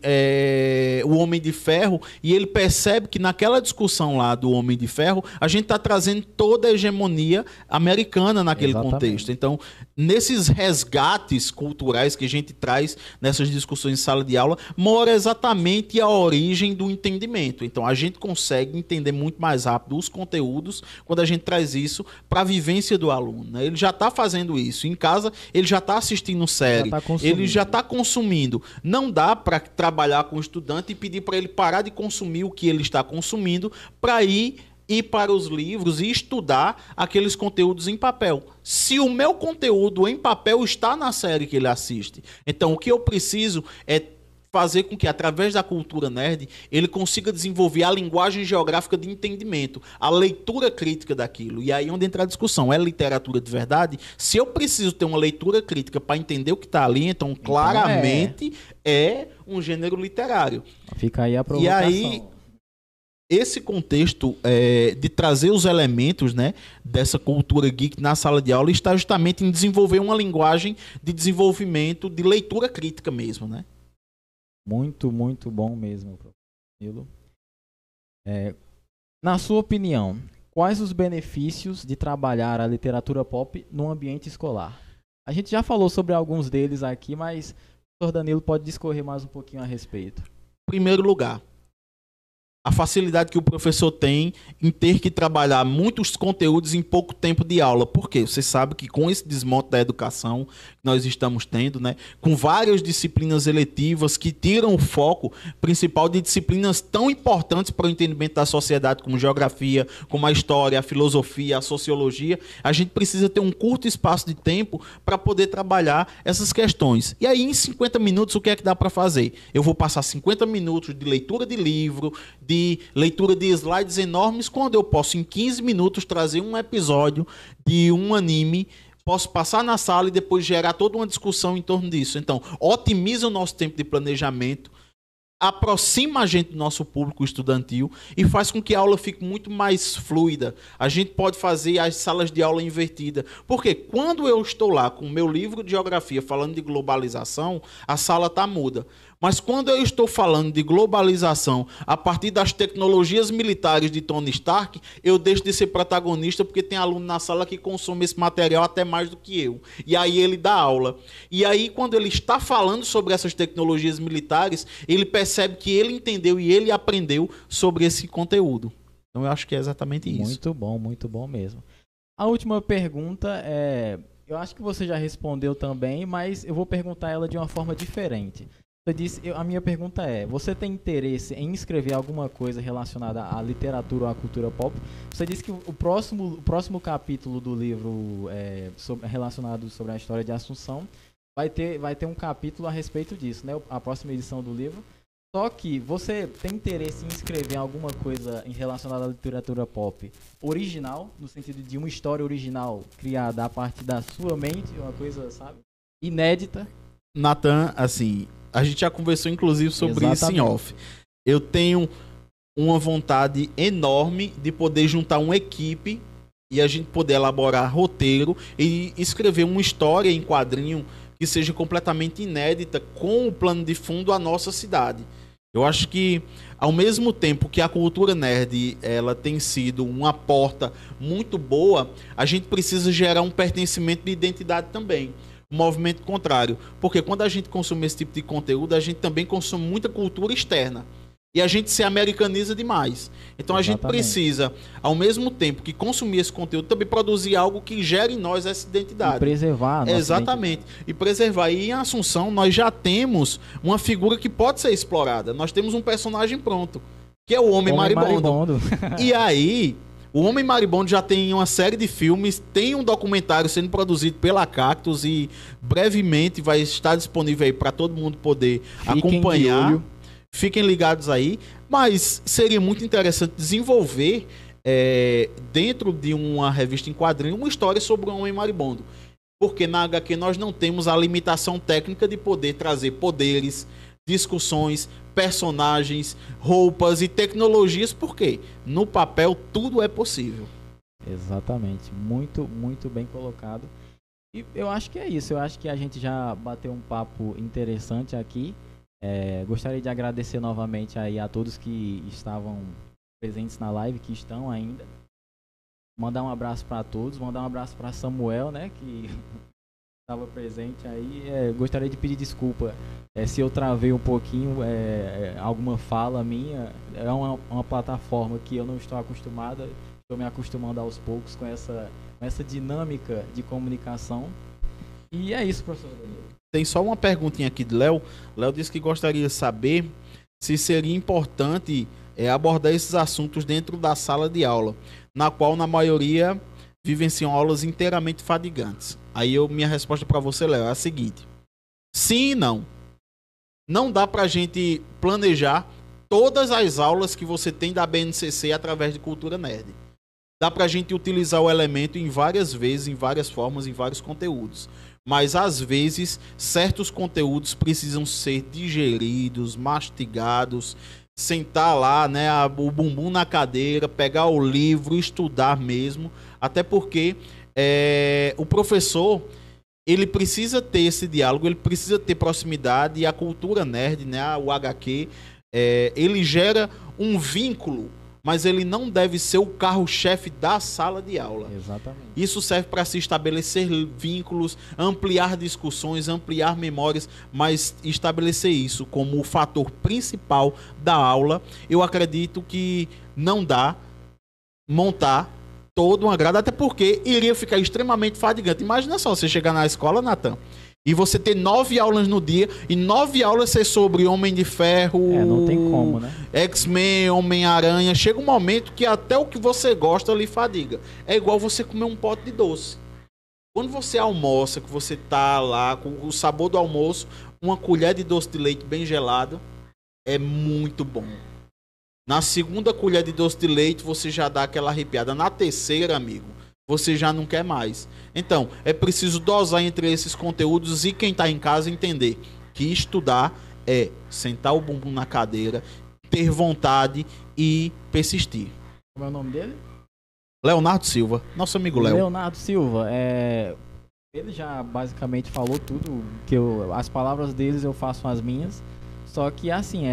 o Homem de Ferro e ele percebe que naquela discussão lá do Homem de Ferro, a gente está trazendo toda a hegemonia americana naquele contexto. Então, nesses resgates culturais que a gente traz nessas discussões em sala de aula, mora exatamente a origem do entendimento. Então, a gente consegue entender muito mais rápido os conteúdos quando a gente traz isso para a vivência do aluno, né? Ele já está fazendo isso. Em casa, ele já está assistindo série, ele já está consumindo. Não dá para trabalhar com o estudante e pedir para ele parar de consumir o que ele está consumindo para ir para os livros e estudar aqueles conteúdos em papel. Se o meu conteúdo em papel está na série que ele assiste, então o que eu preciso é fazer com que, através da cultura nerd, ele consiga desenvolver a linguagem geográfica de entendimento, a leitura crítica daquilo. E aí onde entra a discussão, é literatura de verdade? Se eu preciso ter uma leitura crítica para entender o que está ali, então claramente é um gênero literário. Fica aí a provocação. E aí, esse contexto de trazer os elementos, né, dessa cultura geek na sala de aula está justamente em desenvolver uma linguagem de desenvolvimento de leitura crítica mesmo, né? Muito, muito bom mesmo, professor Danilo. Na sua opinião, quais os benefícios de trabalhar a literatura pop no ambiente escolar? A gente já falou sobre alguns deles aqui, mas o professor Danilo pode discorrer mais um pouquinho a respeito. Em primeiro lugar, a facilidade que o professor tem em ter que trabalhar muitos conteúdos em pouco tempo de aula. Por quê? Você sabe que com esse desmonte da educação que nós estamos tendo, né, com várias disciplinas eletivas que tiram o foco principal de disciplinas tão importantes para o entendimento da sociedade, como geografia, como a história, a filosofia, a sociologia, a gente precisa ter um curto espaço de tempo para poder trabalhar essas questões. E aí, em 50 minutos, o que é que dá para fazer? Eu vou passar 50 minutos de leitura de livro, de leitura de slides enormes, quando eu posso, em 15 minutos, trazer um episódio de um anime, posso passar na sala e depois gerar toda uma discussão em torno disso. Então, otimiza o nosso tempo de planejamento, aproxima a gente do nosso público estudantil e faz com que a aula fique muito mais fluida. A gente pode fazer as salas de aula invertidas. Porque quando eu estou lá com o meu livro de geografia falando de globalização, a sala está muda. Mas quando eu estou falando de globalização a partir das tecnologias militares de Tony Stark, eu deixo de ser protagonista porque tem aluno na sala que consome esse material até mais do que eu. E aí ele dá aula. E aí, quando ele está falando sobre essas tecnologias militares, ele percebe que ele entendeu e ele aprendeu sobre esse conteúdo. Então eu acho que é exatamente isso. Muito bom mesmo. A última pergunta é... Eu acho que você já respondeu também, mas eu vou perguntar ela de uma forma diferente. Você disse, a minha pergunta é, você tem interesse em escrever alguma coisa relacionada à literatura ou à cultura pop? Você disse que o próximo capítulo do livro relacionado sobre a história de Assunção vai ter um capítulo a respeito disso, né? A próxima edição do livro. Só que você tem interesse em escrever alguma coisa relacionada à literatura pop original, no sentido de uma história original criada a partir da sua mente, uma coisa, sabe, inédita? Nathan, assim... A gente já conversou, inclusive, sobre isso em off. Eu tenho uma vontade enorme de poder juntar uma equipe e a gente poder elaborar roteiro e escrever uma história em quadrinho que seja completamente inédita com o plano de fundo a nossa cidade. Eu acho que, ao mesmo tempo que a cultura nerd ela tem sido uma porta muito boa, a gente precisa gerar um pertencimento de identidade também. Movimento contrário, porque quando a gente consome esse tipo de conteúdo, a gente também consome muita cultura externa e a gente se americaniza demais. Então a gente precisa, ao mesmo tempo que consumir esse conteúdo, também produzir algo que gere em nós essa identidade. E preservar a nossa Exatamente, e preservar. E em Assunção nós já temos uma figura que pode ser explorada. Nós temos um personagem pronto, que é o Homem Maribondo. E aí... O Homem Maribondo já tem uma série de filmes, tem um documentário sendo produzido pela Cactus e brevemente vai estar disponível aí para todo mundo poder acompanhar. Fiquem ligados aí. Mas seria muito interessante desenvolver dentro de uma revista em quadrinho uma história sobre o Homem Maribondo. Porque na HQ nós não temos a limitação técnica de poder trazer poderes, discussões, personagens, roupas e tecnologias, porque no papel tudo é possível. Exatamente, muito bem colocado. E eu acho que é isso, eu acho que a gente já bateu um papo interessante aqui. Gostaria de agradecer novamente aí a todos que estavam presentes na live, que estão ainda. Mandar um abraço para todos, mandar um abraço para Samuel, né, que estava presente aí. Gostaria de pedir desculpa se eu travei um pouquinho alguma fala minha. É uma plataforma que eu não estou acostumado, estou me acostumando aos poucos com essa dinâmica de comunicação. E é isso, professor Danilo. Tem só uma perguntinha aqui de Léo. Léo disse que gostaria de saber se seria importante abordar esses assuntos dentro da sala de aula, na qual, na maioria, vivenciam aulas inteiramente fadigantes. Aí minha resposta para você, Léo, é a seguinte: sim e não. Não dá para a gente planejar todas as aulas que você tem da BNCC através de Cultura Nerd. Dá para a gente utilizar o elemento em várias vezes, em várias formas, em vários conteúdos. Mas, às vezes, certos conteúdos precisam ser digeridos, mastigados, sentar lá, né, o bumbum na cadeira, pegar o livro, estudar mesmo. Até porque o professor, ele precisa ter esse diálogo, ele precisa ter proximidade, e a cultura nerd, né, o HQ, ele gera um vínculo, mas ele não deve ser o carro-chefe da sala de aula. Exatamente. Isso serve para se estabelecer vínculos, ampliar discussões, ampliar memórias, mas estabelecer isso como o fator principal da aula, eu acredito que não dá montar todo uma grade, até porque iria ficar extremamente fadigante. Imagina só, você chegar na escola, Nathan, e você ter 9 aulas no dia, e 9 aulas ser sobre Homem de Ferro, Não tem como, né? X-Men, Homem-Aranha. Chega um momento que até o que você gosta lhe fadiga. É igual você comer um pote de doce. Quando você almoça, que você tá lá com o sabor do almoço, uma colher de doce de leite bem gelado, é muito bom. Na segunda colher de doce de leite, você já dá aquela arrepiada. Na terceira, amigo, você já não quer mais. Então, é preciso dosar entre esses conteúdos e quem está em casa entender que estudar é sentar o bumbum na cadeira, ter vontade e persistir. Como é o nome dele? Leonardo Silva, nosso amigo Léo. Leonardo Silva, ele já basicamente falou tudo, as palavras deles eu faço as minhas, só que assim,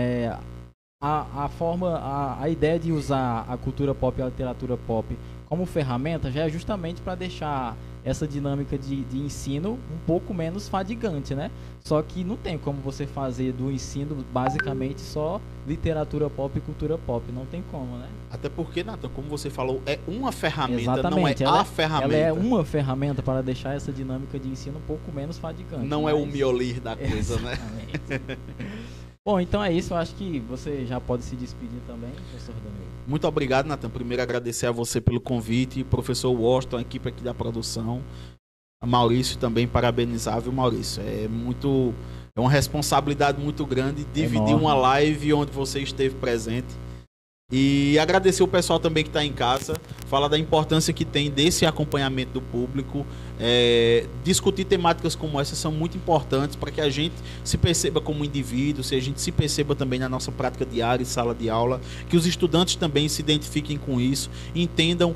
a ideia de usar a cultura pop e a literatura pop como ferramenta já é justamente para deixar essa dinâmica de ensino um pouco menos fadigante, né? Só que não tem como você fazer do ensino basicamente só literatura pop e cultura pop, não tem como, né? Até porque, Nathan, como você falou, é uma ferramenta, Exatamente, não é a ferramenta. Ela é uma ferramenta para deixar essa dinâmica de ensino um pouco menos fadigante. Não é o miolir da coisa, né? Bom, então é isso. Eu acho que você já pode se despedir também, professor Danilo. Muito obrigado, Nathan. Primeiro, agradecer a você pelo convite. Professor Washington, a equipe aqui da produção. A Maurício também, parabenizar, viu, Maurício? É uma responsabilidade muito grande dividir uma live onde você esteve presente. E agradecer o pessoal também que está em casa, falar da importância que tem desse acompanhamento do público. Discutir temáticas como essa são muito importantes para que a gente se perceba como indivíduo, se a gente se perceba também na nossa prática diária e sala de aula, que os estudantes também se identifiquem com isso, entendam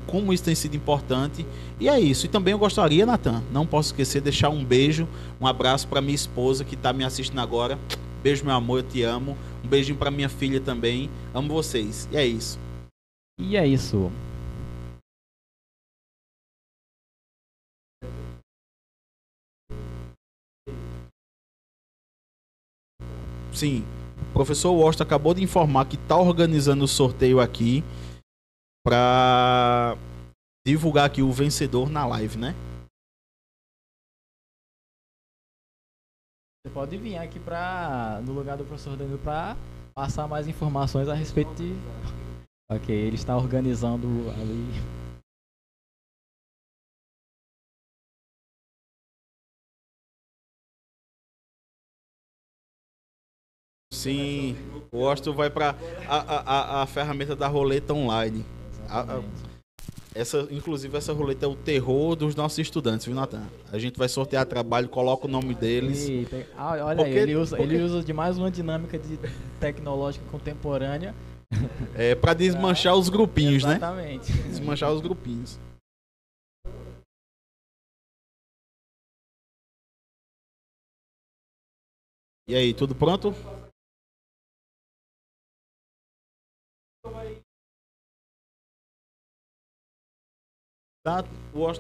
como isso tem sido importante. E é isso. E também eu gostaria, Nathan, não posso esquecer, deixar um beijo, um abraço para minha esposa que está me assistindo agora. Beijo, meu amor, eu te amo. Um beijinho pra minha filha também. Amo vocês. E é isso. E é isso. Sim, o professor Washington acabou de informar que está organizando o sorteio aqui para divulgar aqui o vencedor na live, né? Você pode vir aqui no lugar do professor Danilo para passar mais informações a respeito de... Ok, ele está organizando ali. Sim, o Washington vai para a ferramenta da roleta online. Inclusive, essa roleta é o terror dos nossos estudantes, viu, Nathan? A gente vai sortear trabalho, coloca o nome deles. Olha aí, ele usa de mais uma dinâmica tecnológica contemporânea. Para desmanchar os grupinhos, Exatamente. né? Desmanchar os grupinhos. E aí, tudo pronto? Tá, o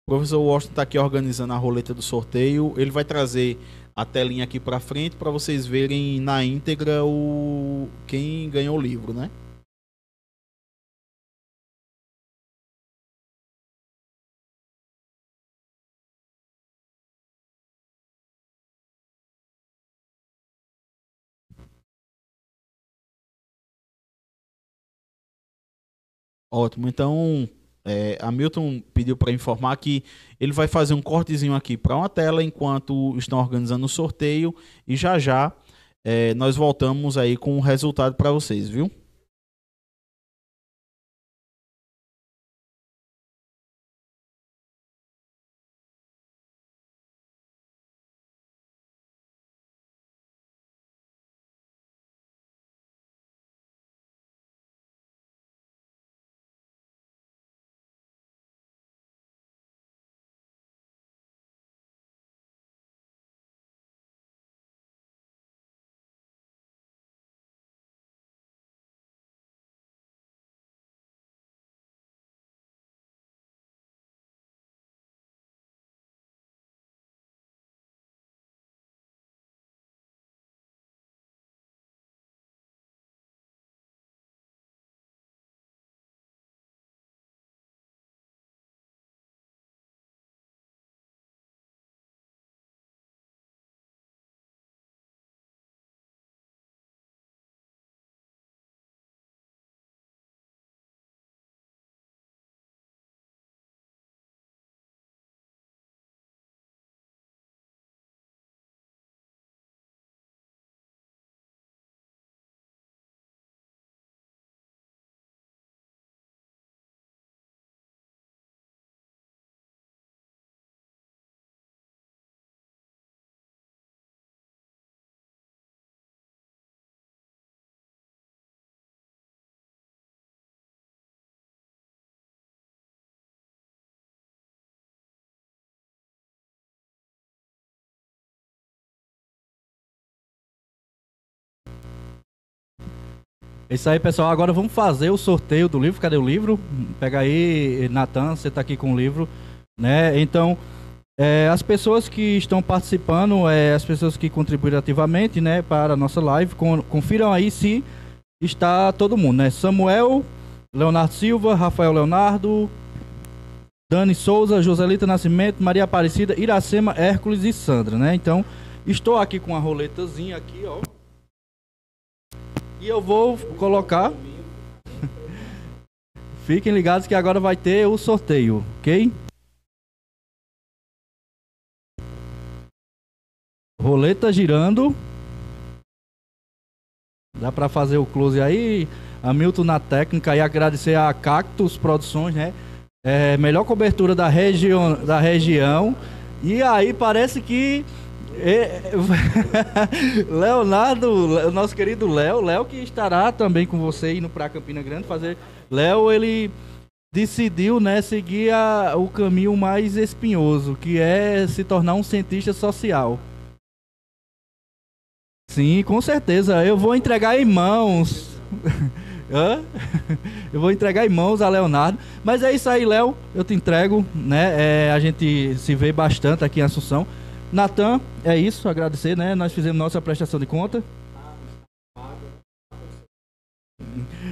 professor Washington está aqui organizando a roleta do sorteio. Ele vai trazer a telinha aqui para frente para vocês verem na íntegra quem ganhou o livro, né? Ótimo. Então, Hamilton pediu para informar que ele vai fazer um cortezinho aqui para uma tela enquanto estão organizando o sorteio e já já nós voltamos aí com o resultado para vocês, viu? É isso aí, pessoal. Agora vamos fazer o sorteio do livro. Cadê o livro? Pega aí, Natan, você tá aqui com o livro, né? Então, as pessoas que estão participando, as pessoas que contribuíram ativamente, né, para a nossa live, confiram aí se está todo mundo, né? Samuel, Leonardo Silva, Rafael Leonardo, Dani Souza, Joselita Nascimento, Maria Aparecida, Iracema, Hércules e Sandra, né? Então, estou aqui com a roletazinha aqui, ó. E eu vou colocar. Fiquem ligados que agora vai ter o sorteio, ok? Roleta girando. Dá para fazer o close aí. Hamilton na técnica e agradecer a Cactus Produções, né? Melhor cobertura da região. E aí parece que Leonardo, nosso querido Léo que estará também com você indo para Campina Grande fazer. Léo, ele decidiu, né, seguir o caminho mais espinhoso, que é se tornar um cientista social. Sim, com certeza. Eu vou entregar em mãos. Eu vou entregar em mãos a Leonardo. Mas é isso aí, Léo. Eu te entrego, né? A gente se vê bastante aqui em Assunção. Natan, é isso. Agradecer, né? Nós fizemos nossa prestação de conta.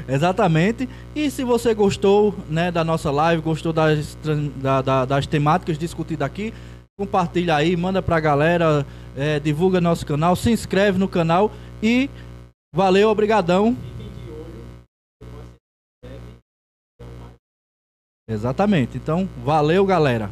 Exatamente. E se você gostou, né, da nossa live, gostou das temáticas discutidas aqui, compartilha aí, manda pra galera, divulga nosso canal, se inscreve no canal e valeu, obrigadão. Exatamente. Então, valeu, galera.